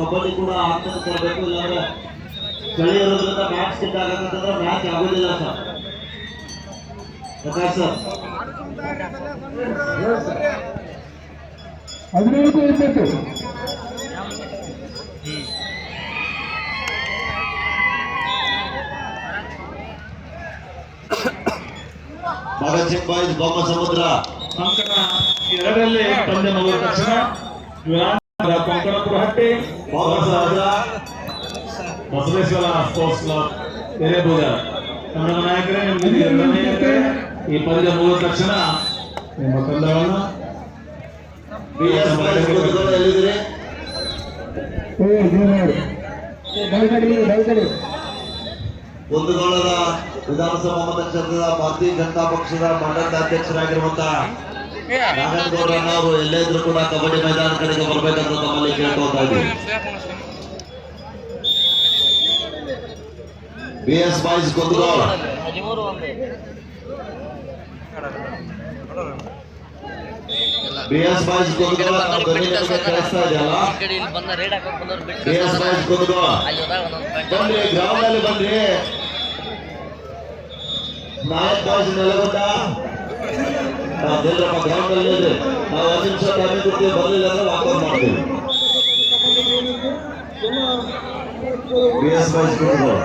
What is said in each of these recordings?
ಕಬಡ್ಡಿ ಕೂಡ ಆತ್ಮಕ್ಕೆ ತರಬೇಕು, ಇಲ್ಲಾಂದ್ರೆ ಚಳಿ ಇರೋದ್ರಿಂದ ಮ್ಯಾಚ್ ಸ್ಕಿಟ್ ಆಗತ್ತಂದ್ರೆ ಮ್ಯಾಚ್ ಆಗೋದಿಲ್ಲ ಸರ್. ಪ್ರಕಾಶ್ ಸರ್ 15 ಇರಬೇಕು. ಭಗತ್ ಸಿಂಗ್ ಬಾಯ್ಸ್ ಬೊಮ್ಮಸಮುದ್ರ ಅಂಕಣ 2ರಲ್ಲಿ ಪಂದ್ಯ ಮುಗಿದ ತಕ್ಷಣ ಕೊಂಕಣಪುರ ಹಟ್ಟಿ ಬೊಮ್ಮಸಮುದ್ರ ಬಸವೇಶ್ವರ ಸ್ಪೋರ್ಟ್ಸ್ ಕ್ಲಬ್ ಎರೆಬೂದ ನಮ್ಮ ನಾಯಕರೇ, ನಿಮಗೆ ಈ ಪಂದ್ಯ ಮುಗಿದ ತಕ್ಷಣ ನಿಮ್ಮ ತಂಡವನ್ನು BS ಬಾಯ್ಸ್ ಕುಂದಗೋಳ ಎಲ್ಲಿದ್ದೀರಿ? ಕುಂದಗೋಳದ ವಿಧಾನಸಭಾ ಮತಕ್ಷೇತ್ರದ ಭಾರತೀಯ ಜನತಾ ಪಕ್ಷದ ಮಂಡಲದ ಅಧ್ಯಕ್ಷರಾಗಿರುವಂತಹ ನಾಗೇಂದ್ರಗೌಡ ಅವರು ಎಲ್ಲೇ ಇದ್ರು ಕೂಡ ಕಬಡ್ಡಿ ಮೈದಾನ ಕಡೆಗೆ ಬರ್ಬೇಕಂತ ತಮ್ಮಲ್ಲಿ ಕೇಳ್ಕೊಳ್ತಾ ಇದ್ದೀವಿ. BS boys Kundagol BS boys Kundagol ಕೇಳಿಸ್ತಾ ಇದೆಯಲ್ಲ? BS ಬಾಯ್ಸ್ ಕುಂದಗೋಳ ಬನ್ನಿ, ಗ್ರೌಂಡಲ್ಲಿ ಬನ್ನಿ. ನಾಯಕ್ ಬಾಯ್ಸ್ ನೆಲಗೊಂಡ ದೇವ್ರಪ್ಪ ಗ್ರೌಂಡಲ್ಲಿ ಇದ್ರಿ. ನಾವು 10 ನಿಮಿಷ ಟೈಮ್ ಕೊಡ್ತೀವಿ, ಬರಲಿಲ್ಲ ಅಂದ್ರೆ ವಾಕೌಟ್ ಮಾಡ್ತೀವಿ. BS boys Kundagol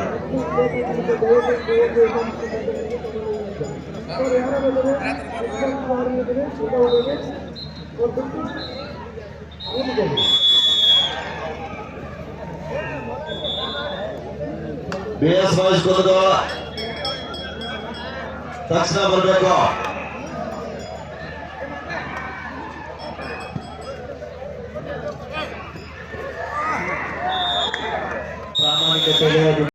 BS boys Kundagol ತಕ್ಷಣ ಬರಬೇಕು. ಪ್ರಾಮಾಣಿಕತೆ